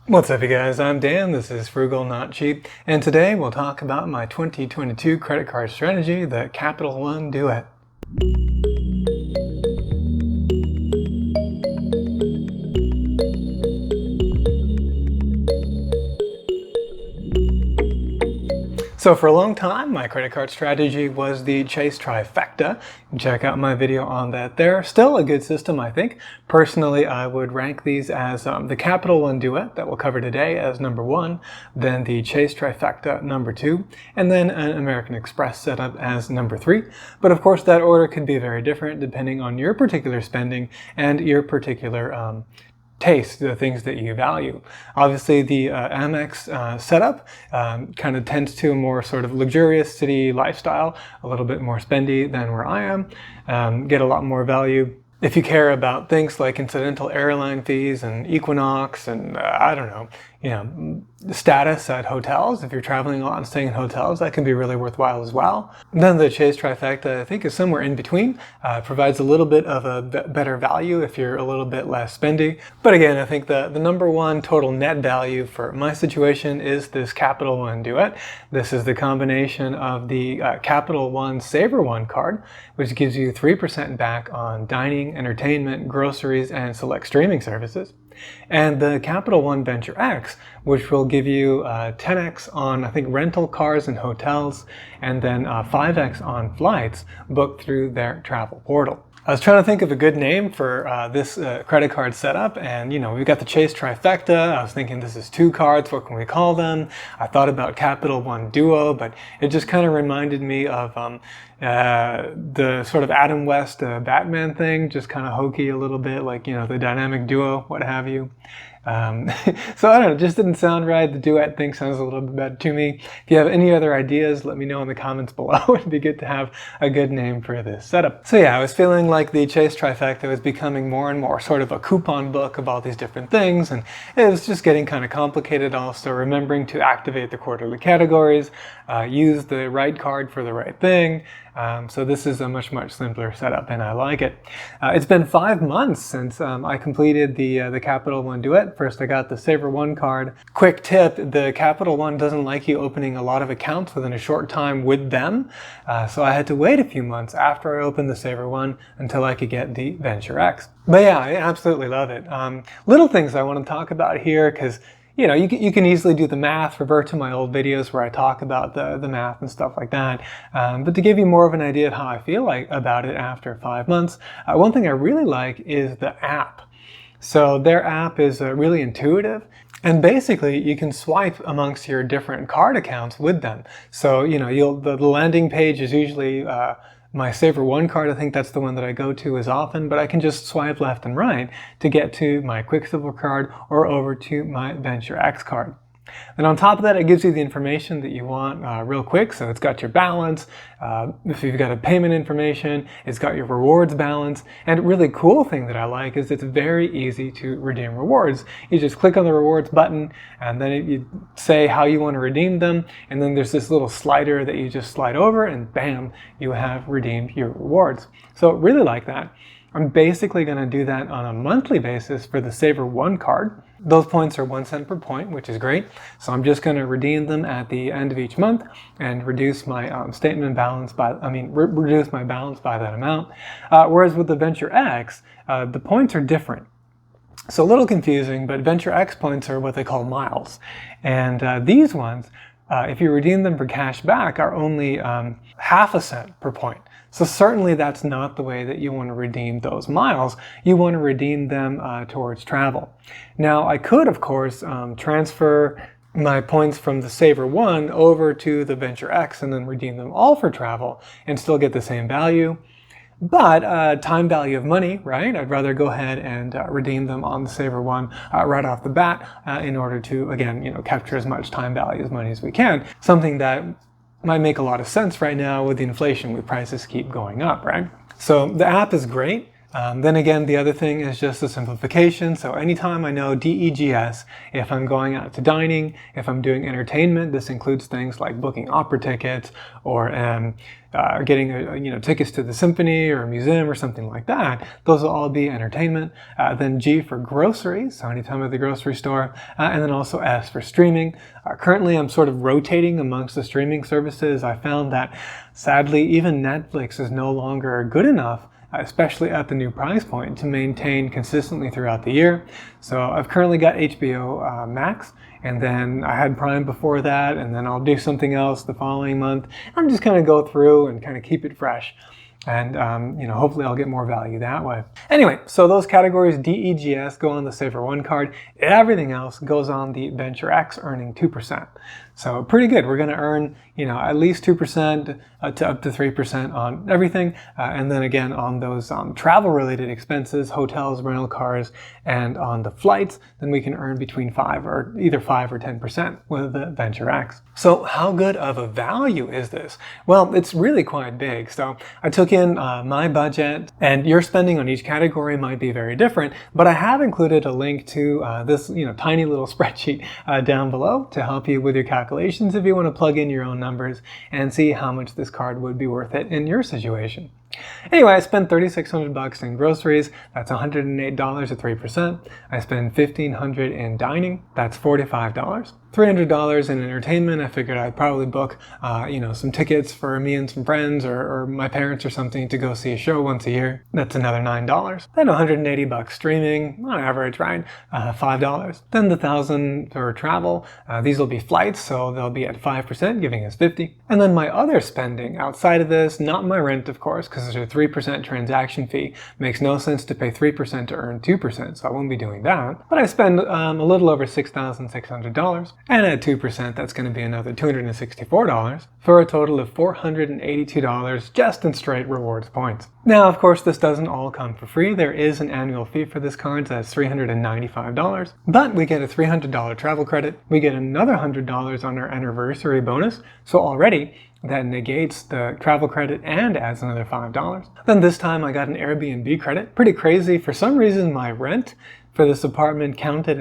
What's up you guys, I'm Dan, this is Frugal Not Cheap, and today we'll talk about my 2022 credit card strategy, the CapitalOne Duet. So for a long time, my credit card strategy was the Chase Trifecta. You can check out my video on that there. Still a good system, I think. Personally, I would rank these as the CapitalOne Duet that we'll cover today as number 1, then the Chase Trifecta number 2, and then an American Express setup as number 3. But of course, that order could be very different depending on your particular spending and your particular taste, the things that you value. Obviously, the Amex setup kind of tends to a more sort of luxurious city lifestyle, a little bit more spendy than where I am, get a lot more value. If you care about things like incidental airline fees and Equinox and I don't know, status at hotels, if you're traveling a lot and staying in hotels, that can be really worthwhile as well. Then the Chase Trifecta, I think, is somewhere in between. Provides a little bit of a better value if you're a little bit less spendy. But again, I think the number 1 total net value for my situation is this CapitalOne Duet. This is the combination of the CapitalOne SavorOne card, which gives you 3% back on dining, entertainment, groceries, and select streaming services. And the CapitalOne Venture X, which will give you 10x on, I think, rental cars and hotels, and then 5x on flights booked through their travel portal. I was trying to think of a good name for this credit card setup, and we've got the Chase Trifecta. I was thinking this is 2 cards, what can we call them? I thought about CapitalOne Duo, but it just kind of reminded me of the sort of Adam West Batman thing, just kind of hokey a little bit, like, the dynamic duo, what have you. So I don't know, it just didn't sound right. The duet thing sounds a little bit better to me. If you have any other ideas, let me know in the comments below. It'd be good to have a good name for this setup. So yeah, I was feeling like the Chase Trifecta was becoming more and more sort of a coupon book of all these different things, and it was just getting kind of complicated. Also remembering to activate the quarterly categories, use the right card for the right thing. So this is a much simpler setup, and I like it. It's been 5 months since I completed the CapitalOne Duet. First, I got the SavorOne card. Quick tip, the CapitalOne doesn't like you opening a lot of accounts within a short time with them. So I had to wait a few months after I opened the SavorOne until I could get the Venture X. But yeah, I absolutely love it. Little things I want to talk about here, because you can easily do the math, revert to my old videos where I talk about the math and stuff like that. But to give you more of an idea of how I feel about it after 5 months, one thing I really like is the app. So their app is really intuitive, and basically you can swipe amongst your different card accounts with them. So the landing page is usually my SavorOne card. I think that's the one that I go to as often, but I can just swipe left and right to get to my Quicksilver card or over to my Venture X card. And on top of that, it gives you the information that you want real quick. So it's got your balance, if you've got a payment information, it's got your rewards balance. And a really cool thing that I like is it's very easy to redeem rewards. You just click on the rewards button, and then you say how you want to redeem them. And then there's this little slider that you just slide over, and bam, you have redeemed your rewards. So really like that. I'm basically going to do that on a monthly basis for the SavorOne card. Those points are 1 cent per point, which is great. So I'm just going to redeem them at the end of each month and reduce my reduce my balance by that amount. Whereas with the Venture X, the points are different. So a little confusing, but Venture X points are what they call miles. And these ones, if you redeem them for cash back, are only half a cent per point. So certainly that's not the way that you want to redeem those miles. You want to redeem them towards travel. Now, I could, of course, transfer my points from the SavorOne over to the Venture X and then redeem them all for travel and still get the same value. But time value of money, right? I'd rather go ahead and redeem them on the SavorOne right off the bat in order to, again, capture as much time value as money as we can. Something that might make a lot of sense right now with the inflation, with prices keep going up, right? So the app is great. Then again, the other thing is just the simplification. So anytime I know DEGS, if I'm going out to dining, if I'm doing entertainment, this includes things like booking opera tickets or getting tickets to the symphony or a museum or something like that. Those will all be entertainment. Then G for groceries, so anytime at the grocery store. And then also S for streaming. Currently, I'm sort of rotating amongst the streaming services. I found that sadly, even Netflix is no longer good enough, especially at the new price point, to maintain consistently throughout the year. So I've currently got HBO Max, and then I had Prime before that, and then I'll do something else the following month. I'm just going to go through and kind of keep it fresh. And hopefully I'll get more value that way. Anyway, so those categories DEGS go on the SavorOne card. Everything else goes on the Venture X, earning 2%. So pretty good. We're going to earn, at least 2% to up to 3% on everything. And then again, on those travel-related expenses, hotels, rental cars, and on the flights, then we can earn between either 5 or 10% with the Venture X. So how good of a value is this? Well, it's really quite big. So I took in my budget, and your spending on each category might be very different, but I have included a link to this tiny little spreadsheet down below to help you with your calculations if you want to plug in your own numbers and see how much this card would be worth it in your situation. Anyway, I spent $3,600 in groceries. That's $108 at 3%. I spent $1,500 in dining. That's $45. $300 in entertainment. I figured I'd probably book, some tickets for me and some friends or my parents or something to go see a show once a year. That's another $9. Then $180 streaming, on average, right? $5. Then the $1,000 for travel. These will be flights, so they'll be at 5%, giving us $50. And then my other spending outside of this, not my rent, of course, because there's a 3% transaction fee. Makes no sense to pay 3% to earn 2%, so I won't be doing that. But I spend a little over $6,600. And at 2%, that's going to be another $264 for a total of $482 just in straight rewards points. Now, of course, this doesn't all come for free. There is an annual fee for this card, so that's $395. But we get a $300 travel credit. We get another $100 on our anniversary bonus. So already, that negates the travel credit and adds another $5. Then this time I got an Airbnb credit. Pretty crazy. For some reason, my rent for this apartment coded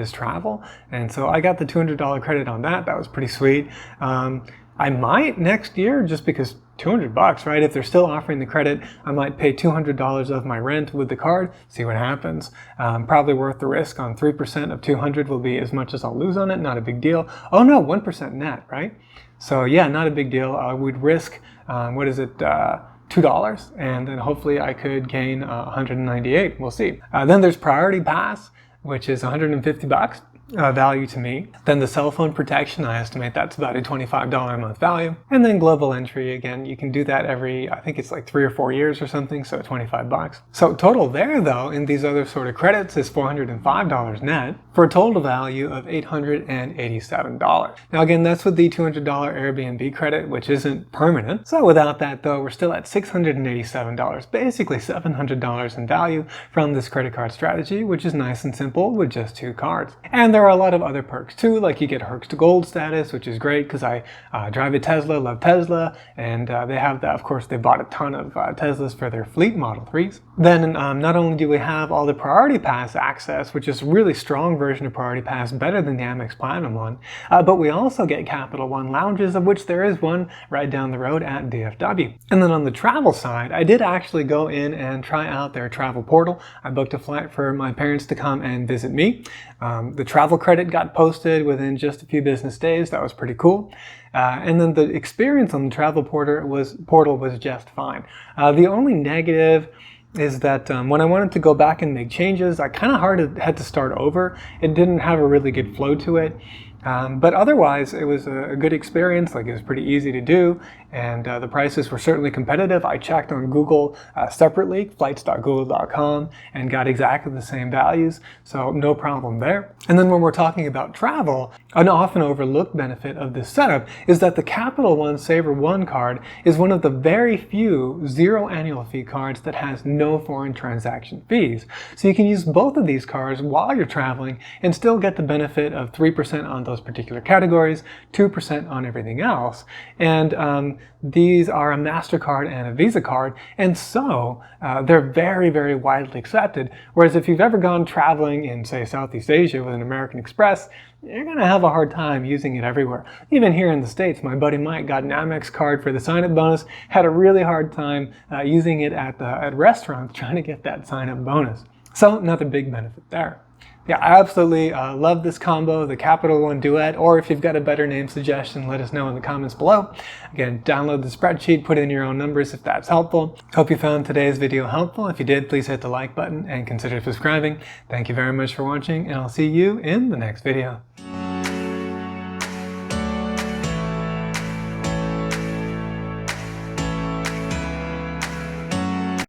as travel, and so I got the $200 credit on that. That was pretty sweet. I might next year, just because $200, right? If they're still offering the credit, I might pay $200 of my rent with the card, see what happens. Probably worth the risk. On 3% of 200 will be as much as I'll lose on it, not a big deal. Oh no, 1% net, right? So yeah, not a big deal. We'd risk, $2, and then hopefully I could gain 198, we'll see. Then there's Priority Pass, which is $150 value to me. Then the cell phone protection, I estimate that's about a $25 a month value. And then global entry, again, you can do that every, I think it's like 3 or 4 years or something, so $25. So total there, though, in these other sort of credits is $405 net for a total value of $887. Now again, that's with the $200 Airbnb credit, which isn't permanent. So without that, though, we're still at $687, basically $700 in value from this credit card strategy, which is nice and simple with just 2 cards. And there are a lot of other perks too, like you get Hertz to Gold status, which is great because I drive a Tesla, love Tesla, and they have that. Of course, they bought a ton of Teslas for their fleet Model 3s. Then not only do we have all the Priority Pass access, which is a really strong version of Priority Pass, better than the Amex Platinum one, but we also get CapitalOne lounges, of which there is one right down the road at DFW. And then on the travel side, I did actually go in and try out their travel portal. I booked a flight for my parents to come and visit me. The travel credit got posted within just a few business days. That was pretty cool. And then the experience on the travel portal was just fine. The only negative is that when I wanted to go back and make changes, I kind of had to start over. It didn't have a really good flow to it. But otherwise, it was a good experience. Like, it was pretty easy to do, and the prices were certainly competitive. I checked on Google separately, flights.google.com, and got exactly the same values, so no problem there. And then when we're talking about travel, an often overlooked benefit of this setup is that the CapitalOne SavorOne card is one of the very few zero annual fee cards that has no foreign transaction fees. So you can use both of these cards while you're traveling and still get the benefit of 3% on those those particular categories, 2% on everything else. And these are a MasterCard and a Visa card, and so they're very, very widely accepted. Whereas if you've ever gone traveling in, say, Southeast Asia with an American Express, you're going to have a hard time using it everywhere. Even here in the States, my buddy Mike got an Amex card for the sign-up bonus, had a really hard time using it at restaurants trying to get that sign-up bonus. So another big benefit there. Yeah, I absolutely love this combo, the CapitalOne Duet, or if you've got a better name suggestion, let us know in the comments below. Again, download the spreadsheet, put in your own numbers if that's helpful. Hope you found today's video helpful. If you did, please hit the like button and consider subscribing. Thank you very much for watching, and I'll see you in the next video.